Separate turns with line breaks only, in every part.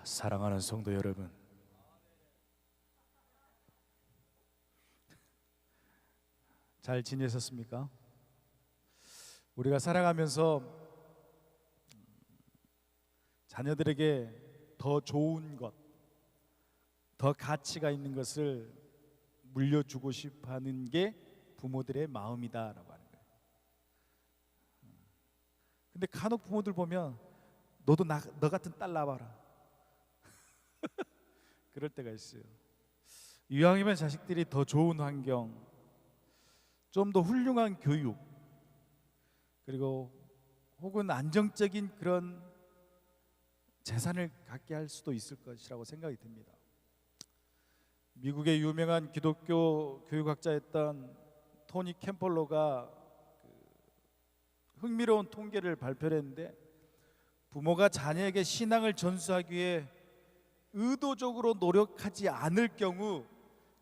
사랑하는 성도 여러분, 잘 지내셨습니까? 우리가 살아가면서 자녀들에게 더 좋은 것, 더 가치가 있는 것을 물려주고 싶어 하는 게 부모들의 마음이다라고 하는 거예요. 근데 간혹 부모들 보면 너도 너 같은 딸 낳아봐라 그럴 때가 있어요. 이왕이면 자식들이 더 좋은 환경, 좀 더 훌륭한 교육, 그리고 혹은 안정적인 그런 재산을 갖게 할 수도 있을 것이라고 생각이 듭니다. 미국의 유명한 기독교 교육학자였던 토니 캠펄러가 흥미로운 통계를 발표했는데, 부모가 자녀에게 신앙을 전수하기 위해 의도적으로 노력하지 않을 경우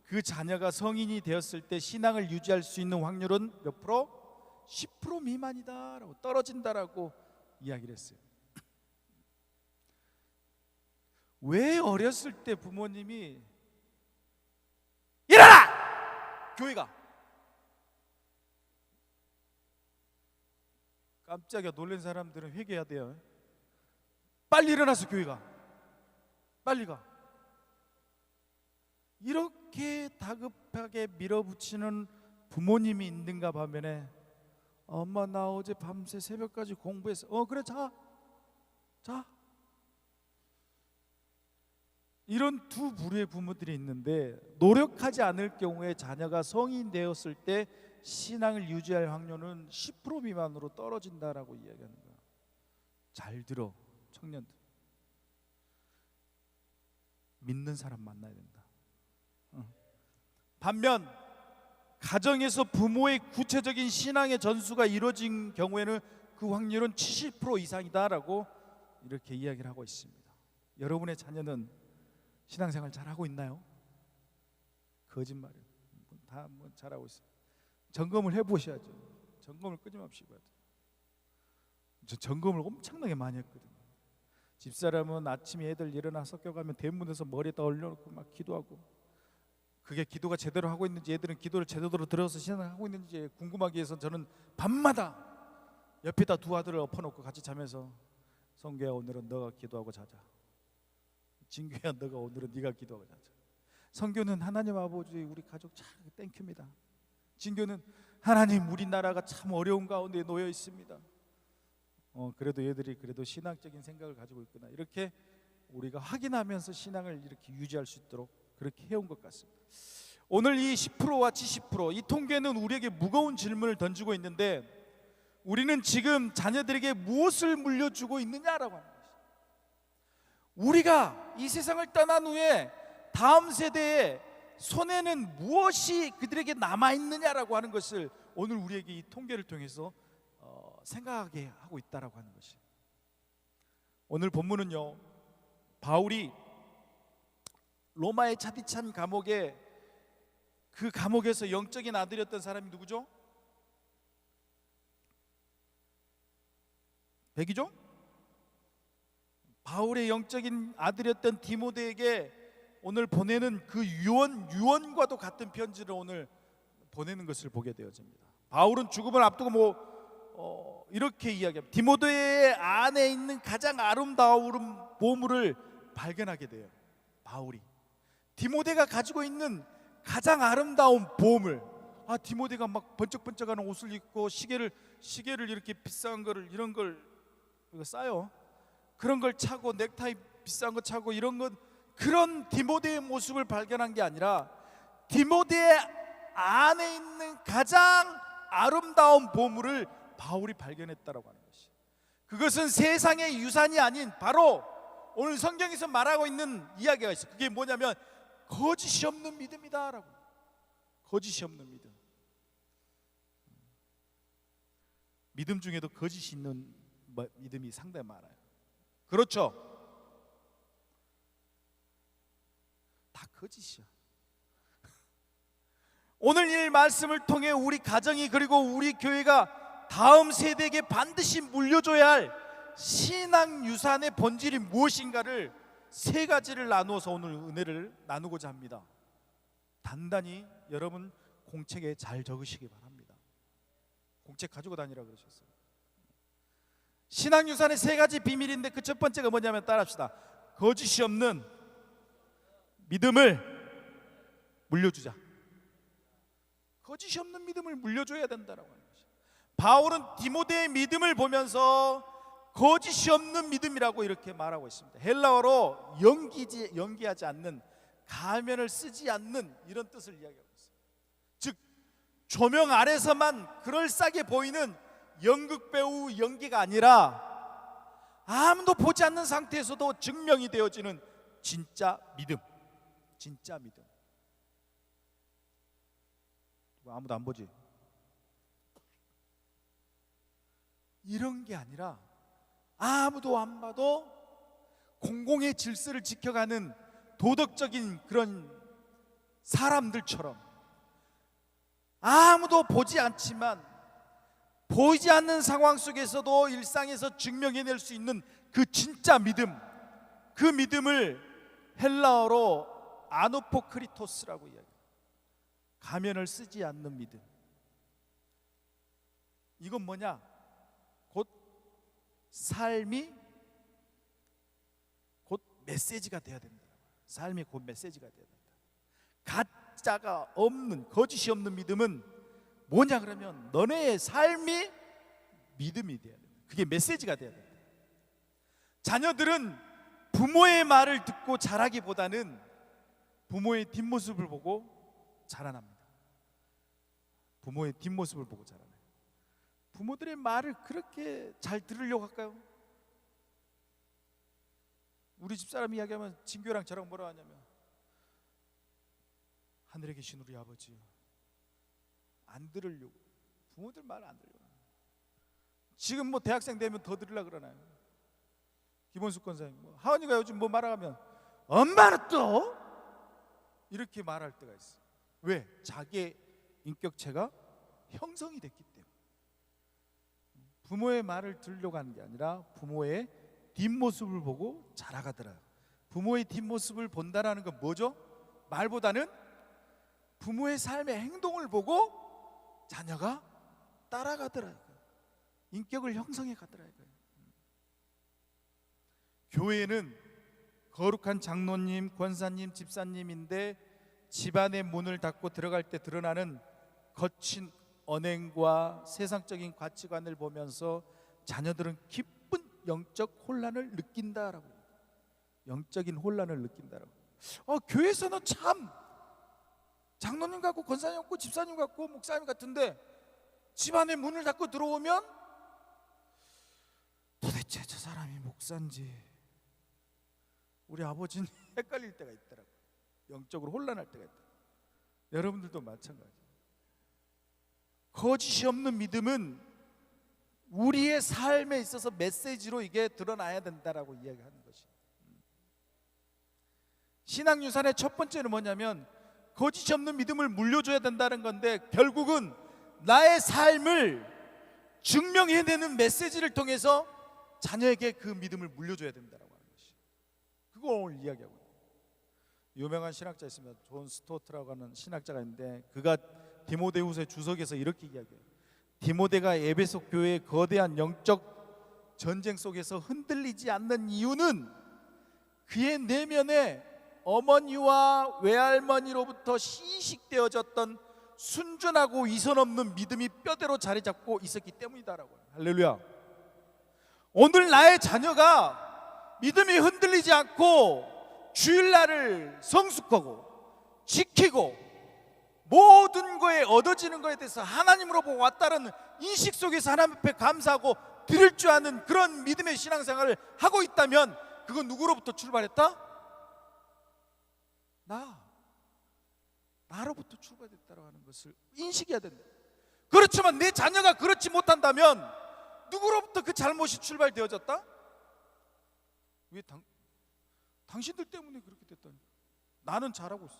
그 자녀가 성인이 되었을 때 신앙을 유지할 수 있는 확률은 몇 프로? 10% 미만이다라고, 떨어진다라고 이야기를 했어요. 왜 어렸을 때 부모님이 일어나! 교회가 깜짝이야 놀란 사람들은 회개해야 돼요. 빨리 일어나서 교회가, 빨리 가. 이렇게 다급하게 밀어붙이는 부모님이 있는가 반면에, 엄마 나 어제 밤새 새벽까지 공부했어. 그래 자. 이런 두 부류의 부모들이 있는데, 노력하지 않을 경우에 자녀가 성인 되었을 때 신앙을 유지할 확률은 10% 미만으로 떨어진다라고 이야기하는 거야. 잘 들어 청년들, 믿는 사람 만나야 된다. 반면 가정에서 부모의 구체적인 신앙의 전수가 이루어진 경우에는 그 확률은 70% 이상이다라고 이렇게 이야기를 하고 있습니다. 여러분의 자녀는 신앙생활 잘하고 있나요? 거짓말이에요. 다 잘하고 있어요. 점검을 해보셔야죠. 점검을 끊임없이 해야 돼요. 저 점검을 엄청나게 많이 했거든요. 집사람은 아침에 애들 일어나 섞여 가면 대문에서 머리에다 올려놓고 막 기도하고, 그게 기도가 제대로 하고 있는지, 애들은 기도를 제대로 들어서 신앙하고 있는지 궁금하기 위해서 저는 밤마다 옆에다 두 아들을 엎어놓고 같이 자면서, 성규야 오늘은 너가 기도하고 자자, 진규야 너가 오늘은 네가 기도하고 자자. 성규는 하나님 아버지 우리 가족 참 땡큐입니다. 진규는 하나님 우리나라가 참 어려운 가운데 놓여 있습니다. 그래도 얘들이 그래도 신앙적인 생각을 가지고 있구나, 이렇게 우리가 확인하면서 신앙을 이렇게 유지할 수 있도록 그렇게 해온 것 같습니다. 오늘 이 10%와 70%, 이 통계는 우리에게 무거운 질문을 던지고 있는데, 우리는 지금 자녀들에게 무엇을 물려주고 있느냐라고 하는 것입니다. 우리가 이 세상을 떠난 후에 다음 세대의 손에는 무엇이 그들에게 남아있느냐라고 하는 것을 오늘 우리에게 이 통계를 통해서 생각하게 하고 있다라고 하는 것이. 오늘 본문은요, 바울이 로마의 차디찬 감옥에, 그 감옥에서 영적인 아들이었던 사람이 누구죠? 백이죠? 바울의 영적인 아들이었던 디모데에게 오늘 보내는 그 유언과도 같은 편지를 오늘 보내는 것을 보게 되어집니다. 바울은 죽음을 앞두고 이렇게 이야기합니다. 디모데의 안에 있는 가장 아름다운 보물을 발견하게 돼요. 바울이 디모데가 가지고 있는 가장 아름다운 보물, 디모데가 막 번쩍번쩍하는 옷을 입고 시계를 이렇게 비싼 거를, 이런 걸 싸요. 그런 걸 차고, 넥타이 비싼 거 차고, 이런 건, 그런 디모데의 모습을 발견한 게 아니라 디모데의 안에 있는 가장 아름다운 보물을 바울이 발견했다라고 하는 것이. 그것은 세상의 유산이 아닌 바로 오늘 성경에서 말하고 있는 이야기가 있어요. 그게 뭐냐면 거짓이 없는 믿음이다라고. 거짓이 없는 믿음. 믿음 중에도 거짓이 있는 믿음이 상당히 많아요. 그렇죠? 다 거짓이야. 오늘 이 말씀을 통해 우리 가정이, 그리고 우리 교회가 다음 세대에게 반드시 물려줘야 할 신앙 유산의 본질이 무엇인가를 세 가지를 나누어서 오늘 은혜를 나누고자 합니다. 단단히 여러분 공책에 잘 적으시기 바랍니다. 공책 가지고 다니라 그러셨어요. 신앙유산의 세 가지 비밀인데 그 첫 번째가 뭐냐면 따라합시다. 거짓이 없는 믿음을 물려주자. 거짓이 없는 믿음을 물려줘야 된다라고 하는 것이죠. 바울은 디모데의 믿음을 보면서 거짓이 없는 믿음이라고 이렇게 말하고 있습니다. 헬라어로 연기하지 않는, 가면을 쓰지 않는 이런 뜻을 이야기하고 있습니다. 즉 조명 아래서만 그럴싸하게 보이는 연극배우 연기가 아니라 아무도 보지 않는 상태에서도 증명이 되어지는 진짜 믿음. 진짜 믿음. 아무도 안 보지? 이런 게 아니라 아무도 안 봐도 공공의 질서를 지켜가는 도덕적인 그런 사람들처럼 아무도 보지 않지만 보이지 않는 상황 속에서도 일상에서 증명해낼 수 있는 그 진짜 믿음, 그 믿음을 헬라어로 아누포크리토스라고 이야기해요. 가면을 쓰지 않는 믿음. 이건 뭐냐? 곧 삶이 곧 메시지가 돼야 된다. 삶이 곧 메시지가 돼야 된다. 가짜가 없는, 거짓이 없는 믿음은 뭐냐 그러면 너네의 삶이 믿음이 돼야 된다. 그게 메시지가 돼야 된다. 자녀들은 부모의 말을 듣고 자라기보다는 부모의 뒷모습을 보고 자라납니다. 부모의 뒷모습을 보고 자라나요. 부모들의 말을 그렇게 잘 들으려고 할까요? 우리 집사람 이야기하면 진교랑 저랑 뭐라 하냐면 하늘에 계신 우리 아버지요, 안 들으려고, 부모들 말 안 들으려고. 지금 뭐 대학생 되면 더 들으려고 그러나요? 김원숙 권사님, 뭐 하은이가 요즘 뭐 말하면 엄마는 또 이렇게 말할 때가 있어. 왜? 자기의 인격체가 형성이 됐기 때문에. 부모의 말을 들으려고 하는 게 아니라 부모의 뒷모습을 보고 자라가더라. 부모의 뒷모습을 본다라는 건 뭐죠? 말보다는 부모의 삶의 행동을 보고 자녀가 따라가더라. 인격을 형성해 가더라. 교회는 거룩한 장로님, 권사님, 집사님인데 집안의 문을 닫고 들어갈 때 드러나는 거친 언행과 세상적인 가치관을 보면서 자녀들은 기쁜 영적 혼란을 느낀다라고. 영적인 혼란을 느낀다라고. 교회에서는 참 장로님 같고 권사님 같고 집사님 같고 목사님 같은데 집안의 문을 닫고 들어오면 도대체 저 사람이 목사인지 우리 아버지는 헷갈릴 때가 있더라고. 영적으로 혼란할 때가 있다. 여러분들도 마찬가지. 거짓이 없는 믿음은 우리의 삶에 있어서 메시지로 이게 드러나야 된다라고 이야기하는 것이. 신앙유산의 첫 번째는 뭐냐면 거짓이 없는 믿음을 물려줘야 된다는 건데 결국은 나의 삶을 증명해내는 메시지를 통해서 자녀에게 그 믿음을 물려줘야 된다라고 하는 것이. 그거 오늘 이야기하고 있어요. 유명한 신학자 있습니다. 존 스토트라고 하는 신학자가 있는데 그가 디모데후서의 주석에서 이렇게 이야기해요. 디모데가 에베소 교회의 거대한 영적 전쟁 속에서 흔들리지 않는 이유는 그의 내면에 어머니와 외할머니로부터 시식되어졌던 순전하고 위선 없는 믿음이 뼈대로 자리 잡고 있었기 때문이다라고. 할렐루야. 오늘 나의 자녀가 믿음이 흔들리지 않고 주일날을 성숙하고 지키고 모든 거에 얻어지는 거에 대해서 하나님으로부터 왔다는 인식 속에서 하나님 앞에 감사하고 드릴 줄 아는 그런 믿음의 신앙생활을 하고 있다면 그건 누구로부터 출발했다? 나로부터 출발했다고 하는 것을 인식해야 된다. 그렇지만 내 자녀가 그렇지 못한다면 누구로부터 그 잘못이 출발되어졌다? 왜 당신들 때문에 그렇게 됐다니. 나는 잘하고 있어.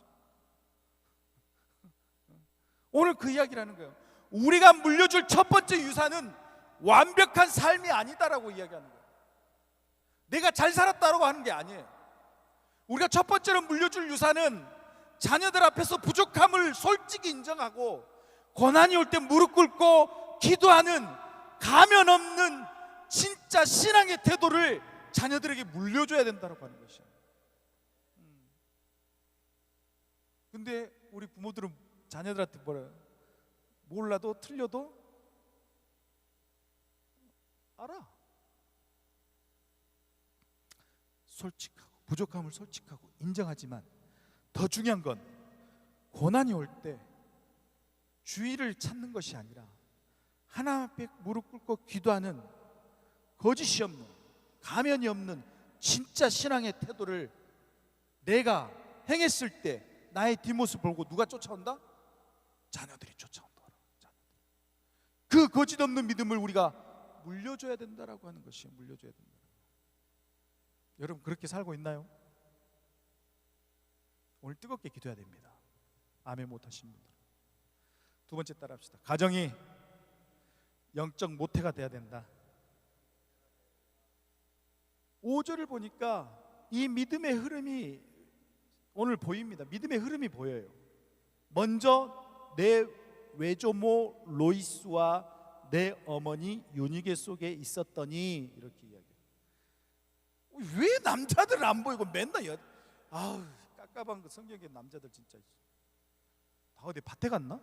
오늘 그 이야기를 하는 거예요. 우리가 물려줄 첫 번째 유산은 완벽한 삶이 아니다라고 이야기하는 거예요. 내가 잘 살았다라고 하는 게 아니에요. 우리가 첫 번째로 물려줄 유산은 자녀들 앞에서 부족함을 솔직히 인정하고 고난이 올 때 무릎 꿇고 기도하는 가면 없는 진짜 신앙의 태도를 자녀들에게 물려줘야 된다고 하는 것이야. 근데 우리 부모들은 자녀들한테 뭐래요? 몰라도 틀려도 알아. 솔직하고 부족함을 솔직하고 인정하지만 더 중요한 건 고난이 올 때 주의를 찾는 것이 아니라 하나님 앞에 무릎 꿇고 기도하는 거짓이 없는 가면이 없는 진짜 신앙의 태도를 내가 행했을 때 나의 뒷모습 보고 누가 쫓아온다? 자녀들이 쫓아온다. 그 거짓 없는 믿음을 우리가 물려줘야 된다라고 하는 것이에요. 물려줘야 된다. 여러분 그렇게 살고 있나요? 오늘 뜨겁게 기도해야 됩니다. 아멘 못하신 분들. 두 번째 따라합시다. 가정이 영적 모태가 돼야 된다. 5절을 보니까 이 믿음의 흐름이 오늘 보입니다. 믿음의 흐름이 보여요. 먼저 내 외조모 로이스와 내 어머니 유니게 속에 있었더니 이렇게 이야기해요. 왜 남자들은 안 보이고 맨날 아우 깝깝한 그 성경의 남자들 진짜 다 어디 밭에 갔나?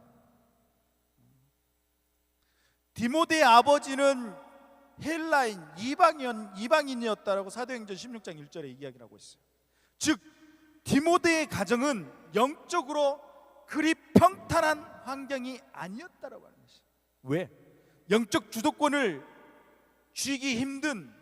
디모데의 아버지는 헬라인 이방인이었다라고 사도행전 16장 1절에 이야기를 하고 있어요. 즉 디모데의 가정은 영적으로 그리 평탄한 환경이 아니었다라고 하는 것이에요. 왜? 영적 주도권을 쥐기 힘든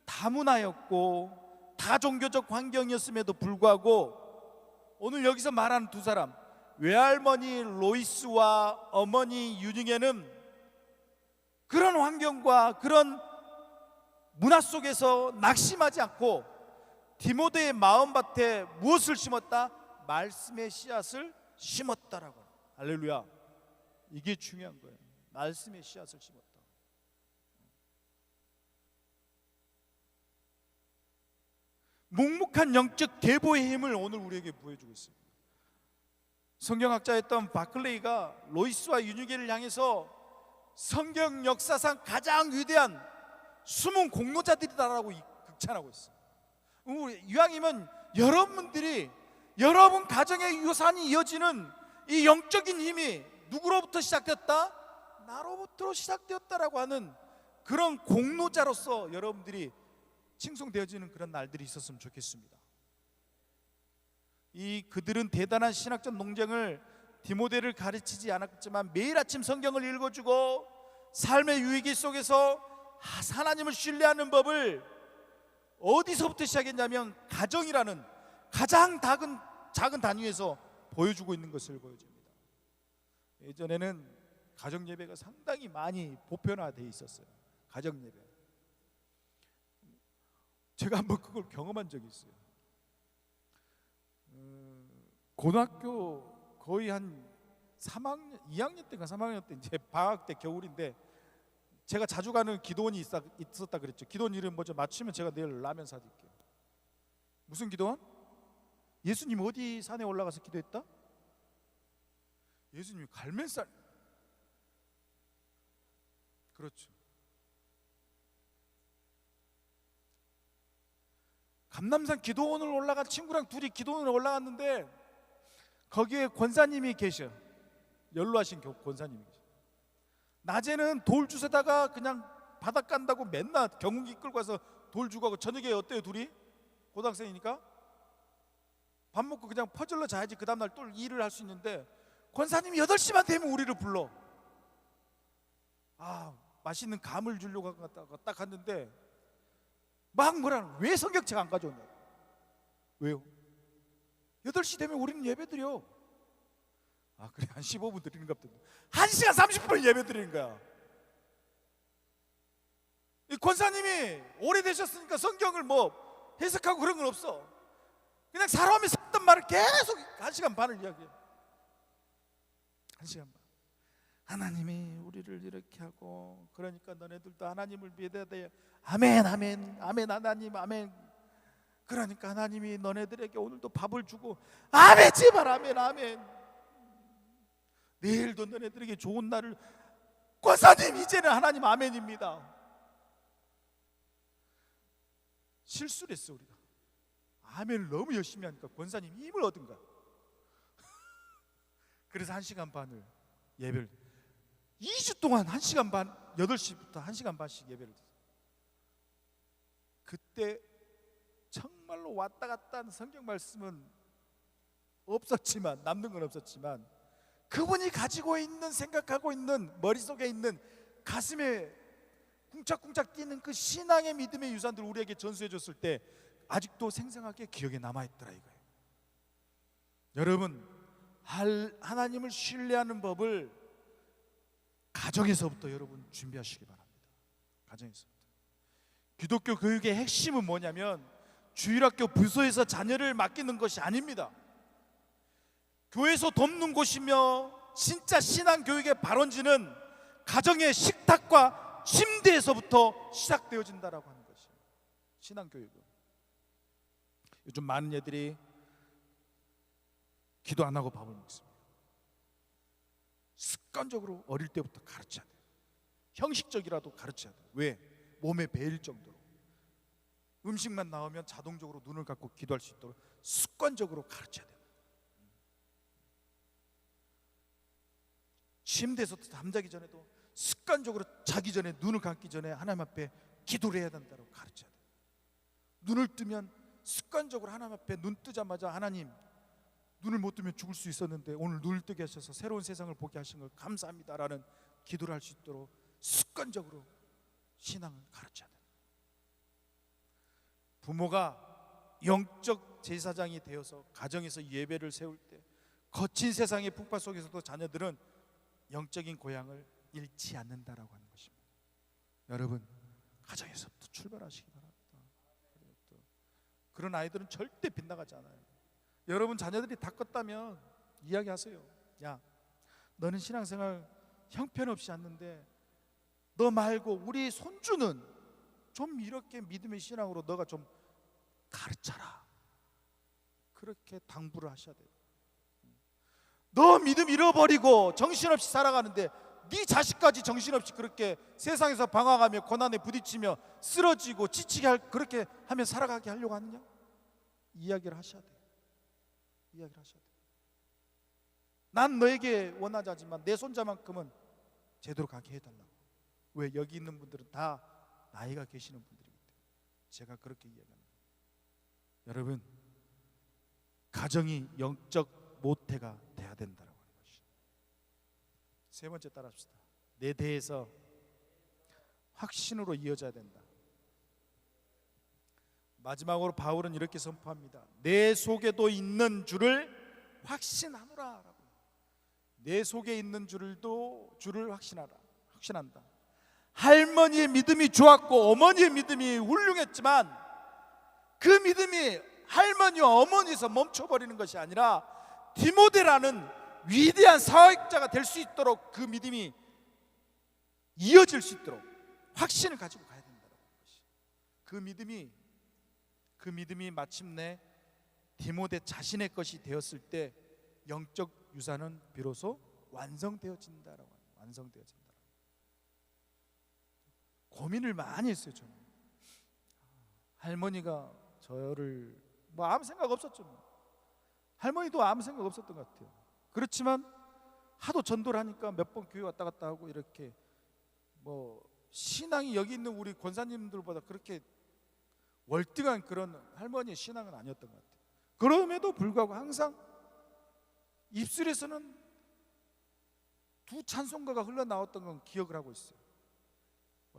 다문화였고 다종교적 환경이었음에도 불구하고 오늘 여기서 말하는 두 사람 외할머니 로이스와 어머니 유닝에는 그런 환경과 그런 문화 속에서 낙심하지 않고 디모데의 마음밭에 무엇을 심었다? 말씀의 씨앗을 심었다라고. 할렐루야. 이게 중요한 거예요. 말씀의 씨앗을 심었다. 묵묵한 영적 계보의 힘을 오늘 우리에게 보여주고 있습니다. 성경학자였던 바클레이가 로이스와 유니게를 향해서 성경 역사상 가장 위대한 숨은 공로자들이다라고 극찬하고 있어요. 이왕이면 여러분들이 여러분 가정의 유산이 이어지는 이 영적인 힘이 누구로부터 시작됐다? 나로부터 시작되었다라고 하는 그런 공로자로서 여러분들이 칭송되어지는 그런 날들이 있었으면 좋겠습니다. 그들은 대단한 신학적 논쟁을 디모데를 가르치지 않았지만 매일 아침 성경을 읽어주고 삶의 유익기 속에서 하나님을 신뢰하는 법을 어디서부터 시작했냐면 가정이라는 가장 작은 단위에서 보여주고 있는 것을 보여줍니다. 예전에는 가정 예배가 상당히 많이 보편화되어 있었어요. 가정 예배. 제가 한번 그걸 경험한 적이 있어요. 고등학교 거의 한 3학년, 2학년 때인가 3학년 때 이제 방학 때 겨울인데 제가 자주 가는 기도원이 있었다 그랬죠. 기도원 이름 먼저 맞추면 제가 내일 라면 사드릴게요. 무슨 기도원? 예수님 어디 산에 올라가서 기도했다? 예수님이 갈멜산. 그렇죠. 감남산 기도원을 올라간 친구랑 둘이 기도원을 올라갔는데 거기에 권사님이 계셔. 연로하신 권사님이 계셔. 낮에는 돌 주세다가 그냥 바닥 간다고 맨날 경운기 끌고 와서 돌 주고 하고 저녁에 어때요 둘이? 고등학생이니까 밥 먹고 그냥 퍼질러 자야지 그 다음날 또 일을 할 수 있는데 권사님이 8시만 되면 우리를 불러. 맛있는 감을 주려고 딱 갔는데 막 뭐라는 왜 성경책 안 가져오냐. 왜요? 8시 되면 우리는 예배 드려. 그래 한 15분 드리는 것 같은데 1시간 30분 예배 드리는 거야. 이 권사님이 오래되셨으니까 성경을 뭐 해석하고 그런 건 없어. 그냥 사람이 썼던 말을 계속 1시간 반을 이야기해. 1시간 반. 하나님이 우리를 이렇게 하고 그러니까 너네들도 하나님을 믿어야 돼. 아멘 아멘 아멘 하나님 아멘. 그러니까 하나님이 너네들에게 오늘도 밥을 주고, 아멘, 제발 아멘, 아멘. 내일도 너네들에게 좋은 날을. 권사님, 이제는 하나님 아멘입니다. 실수를 했어 우리가. 아멘을 너무 열심히 하니까 권사님 힘을 얻은 거야. 그래서 1시간 반을 예배를, 2주 동안 1시간 반, 8시부터 1시간 반씩 예배를 드렸어요. 그때 정말로 왔다 갔다 하는 성경 말씀은 없었지만, 남는 건 없었지만, 그분이 가지고 있는, 생각하고 있는, 머릿속에 있는, 가슴에 쿵짝쿵짝 뛰는 그 신앙의 믿음의 유산들을 우리에게 전수해 줬을 때 아직도 생생하게 기억에 남아있더라 이거예요. 여러분, 하나님을 신뢰하는 법을 가정에서부터 여러분 준비하시기 바랍니다. 가정에서부터. 기독교 교육의 핵심은 뭐냐면 주일학교 부서에서 자녀를 맡기는 것이 아닙니다. 교회에서 돕는 곳이며 진짜 신앙교육의 발원지는 가정의 식탁과 침대에서부터 시작되어진다라고 하는 것이에요. 신앙교육은. 요즘 많은 애들이 기도 안 하고 밥을 먹습니다. 습관적으로 어릴 때부터 가르쳐야 돼요. 형식적이라도 가르쳐야 돼요. 왜? 몸에 배일 정도로. 음식만 나오면 자동적으로 눈을 감고 기도할 수 있도록 습관적으로 가르쳐야 돼요. 침대에서 잠자기 전에도 습관적으로 자기 전에, 눈을 감기 전에 하나님 앞에 기도를 해야 된다고 가르쳐야 돼요. 눈을 뜨면 습관적으로 하나님 앞에 눈 뜨자마자, 하나님, 눈을 못 뜨면 죽을 수 있었는데 오늘 눈을 뜨게 하셔서 새로운 세상을 보게 하신 걸 감사합니다라는 기도를 할 수 있도록 습관적으로 신앙을 가르쳐야 돼요. 부모가 영적 제사장이 되어서 가정에서 예배를 세울 때 거친 세상의 풍파 속에서도 자녀들은 영적인 고향을 잃지 않는다라고 하는 것입니다. 여러분, 가정에서부터 출발하시기 바랍니다. 그런 아이들은 절대 빗나가지 않아요. 여러분 자녀들이 다 컸다면 이야기하세요. 야, 너는 신앙생활 형편없이 하는데 너 말고 우리 손주는 좀 이렇게 믿음의 신앙으로 너가 좀 가르쳐라. 그렇게 당부를 하셔야 돼요. 너 믿음 잃어버리고 정신없이 살아가는데 네 자식까지 정신없이 그렇게 세상에서 방황하며 고난에 부딪히며 쓰러지고 지치게 그렇게 하며 살아가게 하려고 하느냐? 이야기를 하셔야 돼요. 이야기를 하셔야 돼요. 난 너에게 원하지 않지만 내 손자만큼은 제대로 가게 해달라고. 왜? 여기 있는 분들은 다 나이가 계시는 분들이기 때문에 제가 그렇게 이야기합니다. 여러분, 가정이 영적 모태가 돼야 된다라고 하는 것이죠. 세 번째 따라합시다. 내 대에서 확신으로 이어져야 된다. 마지막으로 바울은 이렇게 선포합니다. 내 속에도 있는 줄을 확신하노라. 내 속에 있는 줄을 확신한다. 할머니의 믿음이 좋았고 어머니의 믿음이 훌륭했지만 그 믿음이 할머니와 어머니에서 멈춰버리는 것이 아니라 디모데라는 위대한 사역자가 될 수 있도록 그 믿음이 이어질 수 있도록 확신을 가지고 가야 된다는 것이. 그 믿음이 마침내 디모데 자신의 것이 되었을 때 영적 유산은 비로소 완성되어진다라고 합니다. 완성되어진다. 고민을 많이 했어요. 저는 할머니가 저를 아무 생각 없었죠. 할머니도 아무 생각 없었던 것 같아요. 그렇지만 하도 전도를 하니까 몇 번 교회 왔다 갔다 하고 이렇게 신앙이 여기 있는 우리 권사님들보다 그렇게 월등한 그런 할머니의 신앙은 아니었던 것 같아요. 그럼에도 불구하고 항상 입술에서는 두 찬송가가 흘러나왔던 건 기억을 하고 있어요.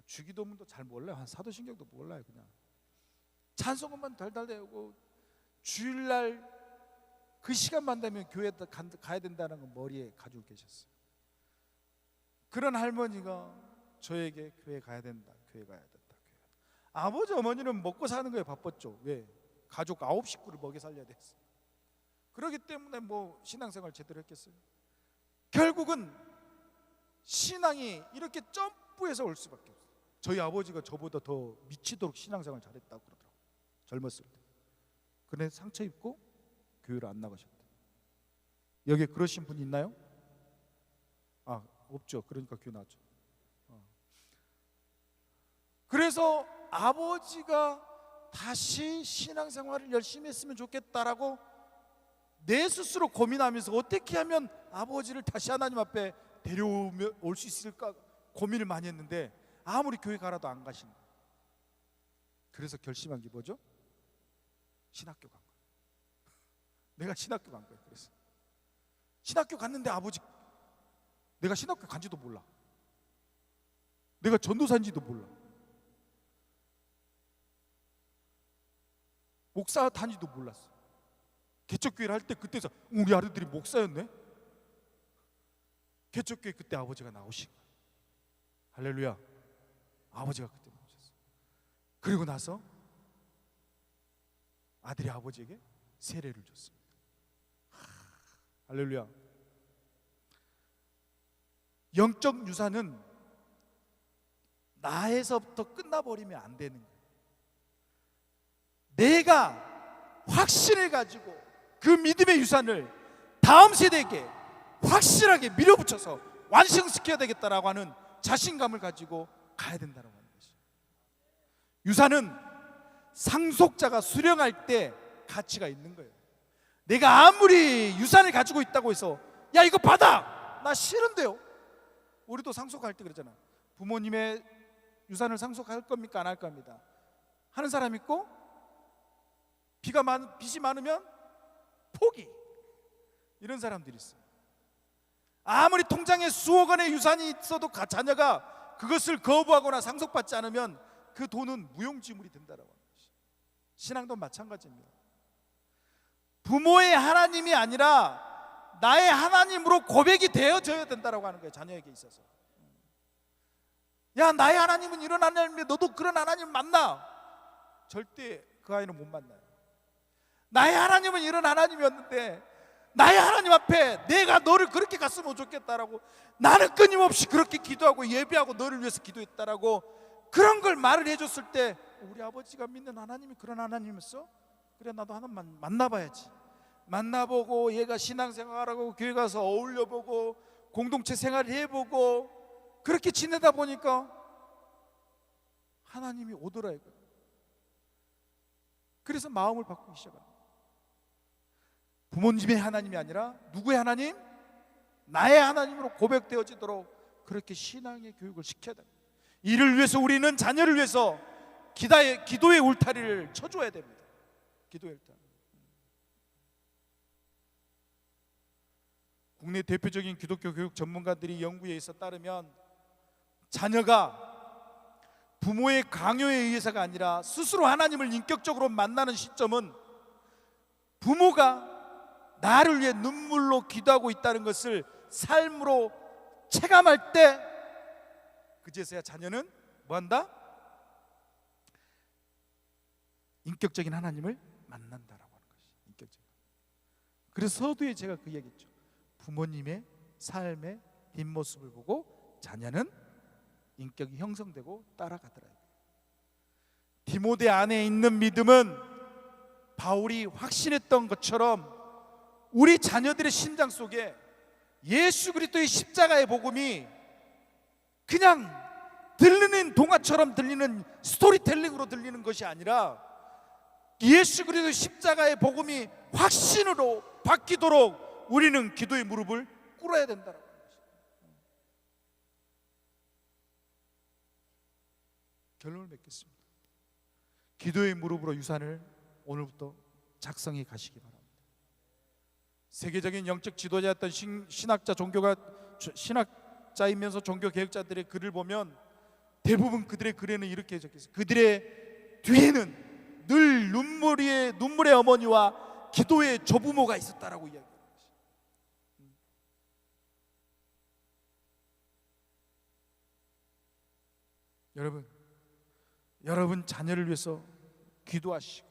주기도문도 잘 몰라요. 한 사도신경도 몰라요. 그냥 찬송가만 달달 외우고 주일날 그 시간만 되면 교회에 가야 된다는 건 머리에 가지고 계셨어요. 그런 할머니가 저에게 교회 가야 된다, 교회 가야 된다. 아버지 어머니는 먹고 사는 거에 바빴죠. 왜? 가족 9식구를 먹여 살려야 됐어요. 그렇기 때문에 신앙생활 제대로 했겠어요? 결국은 신앙이 이렇게 점프해서 올 수밖에 없어요. 저희 아버지가 저보다 더 미치도록 신앙생활 잘했다고 그러더라고요. 젊었을 때. 그런데 상처 입고 교회를 안 나가셨대. 여기에 그러신 분 있나요? 없죠. 그러니까 교회 나왔죠. 그래서 아버지가 다시 신앙생활을 열심히 했으면 좋겠다라고 내 스스로 고민하면서 어떻게 하면 아버지를 다시 하나님 앞에 데려올 수 있을까 고민을 많이 했는데 아무리 교회 가라도 안 가신 거예요. 그래서 결심한 게 뭐죠? 신학교 간 거예요. 내가 신학교 간 거예요. 그래서 신학교 갔는데 아버지, 내가 신학교 간지도 몰라. 내가 전도사인지도 몰라. 목사 단지도 몰랐어. 개척교회를 할 때 그때서 우리 아들들이 목사였네. 개척교회 그때 아버지가 나오신 거예요. 할렐루야. 아버지가 그때 나오셨어요. 그리고 나서 아들이 아버지에게 세례를 줬습니다. 할렐루야. 영적 유산은 나에서부터 끝나버리면 안 되는 거예요. 내가 확신을 가지고 그 믿음의 유산을 다음 세대에게 확실하게 밀어붙여서 완성시켜야 되겠다라고 하는 자신감을 가지고 가야 된다고 하는 것이죠. 유산은 상속자가 수령할 때 가치가 있는 거예요. 내가 아무리 유산을 가지고 있다고 해서 야 이거 받아! 나 싫은데요. 우리도 상속할 때 그러잖아. 부모님의 유산을 상속할 겁니까? 안 할 겁니다. 하는 사람 있고 빚이 많으면 포기. 이런 사람들이 있어요. 아무리 통장에 수억 원의 유산이 있어도 자녀가 그것을 거부하거나 상속받지 않으면 그 돈은 무용지물이 된다라고 하는 것이. 신앙도 마찬가지입니다. 부모의 하나님이 아니라 나의 하나님으로 고백이 되어져야 된다라고 하는 거예요. 자녀에게 있어서. 야, 나의 하나님은 이런 하나님인데 너도 그런 하나님 만나. 절대 그 아이는 못 만나요. 나의 하나님은 이런 하나님이었는데 나의 하나님 앞에 내가 너를 그렇게 갔으면 좋겠다라고 나는 끊임없이 그렇게 기도하고 예배하고 너를 위해서 기도했다라고 그런 걸 말을 해줬을 때 우리 아버지가 믿는 하나님이 그런 하나님이었어? 그래 나도 하나님 만나봐야지. 만나보고 얘가 신앙생활하고 교회 가서 어울려보고 공동체 생활을 해보고 그렇게 지내다 보니까 하나님이 오더라 이거. 그래서 마음을 바꾸기 시작합니다. 부모님의 하나님이 아니라 누구의 하나님? 나의 하나님으로 고백되어지도록 그렇게 신앙의 교육을 시켜야 됩니다. 이를 위해서 우리는 자녀를 위해서 기도의 울타리를 쳐줘야 됩니다. 기도의 울타리. 국내 대표적인 기독교 교육 전문가들이 연구에 의해서 따르면 자녀가 부모의 강요에 의해서가 아니라 스스로 하나님을 인격적으로 만나는 시점은 부모가 나를 위해 눈물로 기도하고 있다는 것을 삶으로 체감할 때 그제서야 자녀는 뭐한다? 인격적인 하나님을 만난다라고 하는 것이 인격적인. 그래서 서두에 제가 그 얘기했죠. 부모님의 삶의 뒷모습을 보고 자녀는 인격이 형성되고 따라가더라. 디모데 안에 있는 믿음은 바울이 확신했던 것처럼 우리 자녀들의 심장 속에 예수 그리스도의 십자가의 복음이 그냥 들리는 동화처럼 들리는 스토리텔링으로 들리는 것이 아니라 예수 그리스도의 십자가의 복음이 확신으로 바뀌도록 우리는 기도의 무릎을 꿇어야 된다는 것입니다. 결론을 맺겠습니다. 기도의 무릎으로 유산을 오늘부터 작성해 가시기 바랍니다. 세계적인 영적 지도자였던 신학자이면서 종교 개혁자들의 글을 보면 대부분 그들의 글에는 이렇게 적혀있어요. 그들의 뒤에는 늘 눈물의 어머니와 기도의 조부모가 있었다라고 이야기합니다. 여러분 자녀를 위해서 기도하시고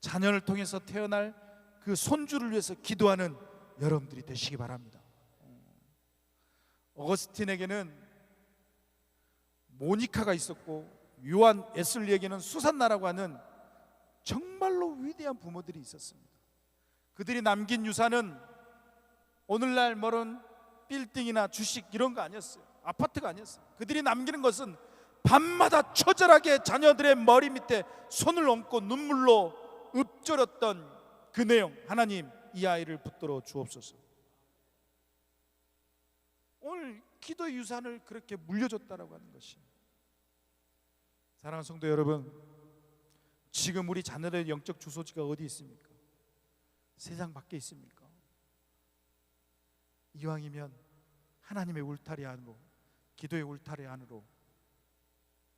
자녀를 통해서 태어날 그 손주를 위해서 기도하는 여러분들이 되시기 바랍니다. 어거스틴에게는 모니카가 있었고 요한 웨슬리에게는 수산나라고 하는 정말 정말로 위대한 부모들이 있었습니다. 그들이 남긴 유산은 오늘날 뭐런 빌딩이나 주식 이런 거 아니었어요. 아파트가 아니었어요. 그들이 남기는 것은 밤마다 처절하게 자녀들의 머리 밑에 손을 얹고 눈물로 읊조렸던 그 내용. 하나님, 이 아이를 붙들어 주옵소서. 오늘 기도의 유산을 그렇게 물려줬다라고 하는 것이, 사랑하는 성도 여러분, 지금 우리 자녀들의 영적 주소지가 어디 있습니까? 세상 밖에 있습니까? 이왕이면 하나님의 울타리 안으로, 기도의 울타리 안으로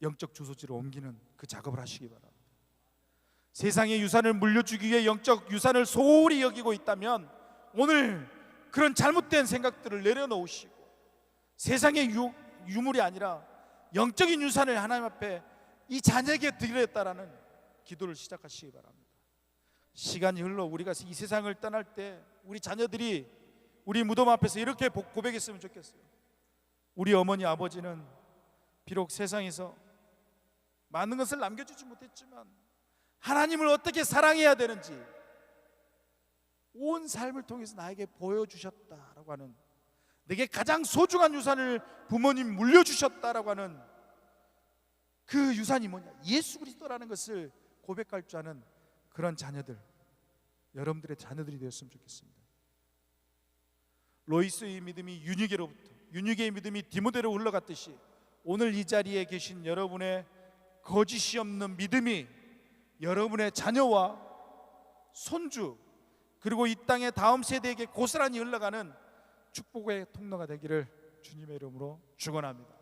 영적 주소지로 옮기는 그 작업을 하시기 바랍니다. 세상의 유산을 물려주기 위해 영적 유산을 소홀히 여기고 있다면 오늘 그런 잘못된 생각들을 내려놓으시고 세상의 유물이 아니라 영적인 유산을 하나님 앞에 이 자녀에게 드리겠다라는 기도를 시작하시기 바랍니다. 시간이 흘러 우리가 이 세상을 떠날 때 우리 자녀들이 우리 무덤 앞에서 이렇게 고백했으면 좋겠어요. 우리 어머니 아버지는 비록 세상에서 많은 것을 남겨주지 못했지만 하나님을 어떻게 사랑해야 되는지 온 삶을 통해서 나에게 보여주셨다라고 하는, 내게 가장 소중한 유산을 부모님 물려주셨다라고 하는 그 유산이 뭐냐? 예수 그리스도라는 것을 고백할 줄 아는 그런 자녀들, 여러분들의 자녀들이 되었으면 좋겠습니다. 로이스의 믿음이 유니게로부터, 유니게의 믿음이 디모데로 흘러갔듯이 오늘 이 자리에 계신 여러분의 거짓이 없는 믿음이 여러분의 자녀와 손주 그리고 이 땅의 다음 세대에게 고스란히 흘러가는 축복의 통로가 되기를 주님의 이름으로 축원합니다.